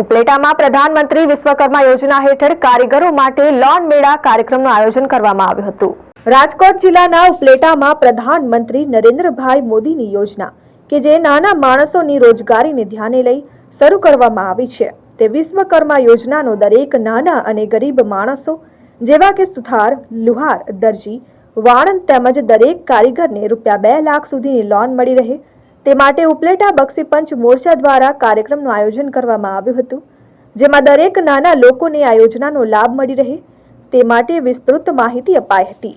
ઉપલેટામાં પ્રધાનમંત્રી વિશ્વકર્મા યોજના હેઠળ કારીગરો માટે લોન મેળા કાર્યક્રમનું આયોજન કરવામાં આવ્યું હતું। રાજકોટ જિલ્લાના ઉપલેટામાં પ્રધાનમંત્રી નરેન્દ્રભાઈ મોદીની યોજના કે જે નાના માણસોની રોજગારીને ધ્યાને લઈ શરૂ કરવામાં આવી છે તે વિશ્વકર્મા યોજનાનો દરેક નાના અને ગરીબ માણસો જેવા કે સુથાર, લુહાર, દરજી, વાણંદ તેમજ દરેક કારીગરને રૂપિયા 2 લાખ સુધીની લોન મળી રહે તે માટે ઉપલેટા બક્ષીપંચ મોરચા દ્વારા કાર્યક્રમનું આયોજન કરવામાં આવ્યું હતું, જેમાં દરેક નાના લોકોને આ યોજનાનો લાભ મળી રહે તે માટે વિસ્તૃત માહિતી અપાઈ હતી।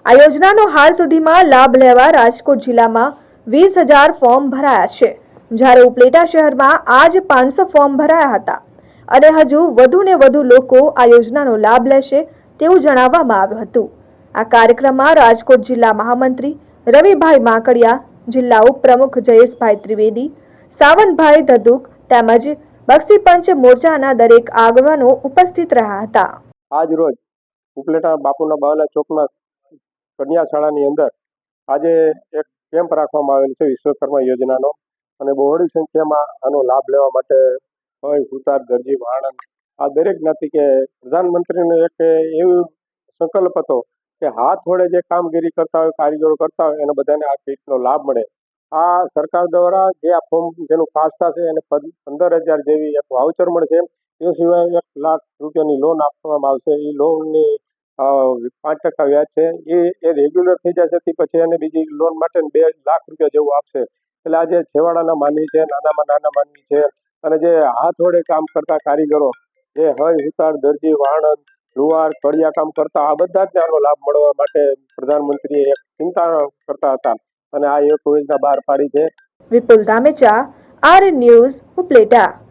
આ યોજનાનો હાલ સુધીમાં લાભ લેવા રાજકોટ જિલ્લામાં 20,000 ફોર્મ ભરાયા છે, જ્યારે ઉપલેટા શહેરમાં આજ 500 ફોર્મ ભરાયા હતા અને હજુ વધુને વધુ લોકો આ યોજનાનો લાભ લેશે તેવું જણાવવામાં આવ્યું હતું। આ કાર્યક્રમમાં રાજકોટ જિલ્લા મહામંત્રી રવિભાઈ માકડિયા, જિલ્લા ઉપપ્રમુખ જયેશભાઈ ત્રિવેદી, સાવનભાઈ ધદુક તેમજ બક્ષીપંચ મોરચાના દરેક આગેવાનો ઉપસ્થિત રહ્યા હતા। આજ રોજ ઉપલેટા બાપુના બાવલા ચોકમાં કન્યા શાળાની અંદર આજે એક કેમ્પ રાખવામાં આવેલ છે વિશ્વકર્મા યોજનાનો અને બહોળી સંખ્યામાં આનો લાભ લેવા માટે હોય સુતાર, દરજી, વાણંદ આ દરેક જ્ઞાતિ કે પ્રધાનમંત્રીનો એક એવો સંકલ્પ હતો કે હાથ વડે જે કામગીરી કરતા હોય, કારીગરો કરતા હોય એને બધાને આ કીટનો લાભ મળે। આ સરકાર દ્વારા જે આ ફોર્મ જેનું પાસ થશે એને 15,000 જેવી એક વાઉચર મળશે। એ સિવાય 1 લાખ રૂપિયાની લોન આપવામાં આવશે। એ લોનની 5% વ્યાજ છે એ રેગ્યુલર થઈ જશે તે પછી એને બીજી લોન માટે 2 લાખ રૂપિયા જેવું આપશે। એટલે આ જે છેવાડાના માનવી છે, નાનામાં નાના માનવી છે અને જે હાથ વડે કામ કરતા કારીગરો જે હોય સુતાર, દરજી, વાણંદ, લુહાર, કડિયા કામ કરતા આ બધા જ આનો લાભ મળવા માટે પ્રધાનમંત્રીએ એક ચિંતા કરતા હતા અને આ એક યોજના બહાર પાડી છે। વિપુલ ધામેચા, આર ન્યૂઝ, ઉપલેટા।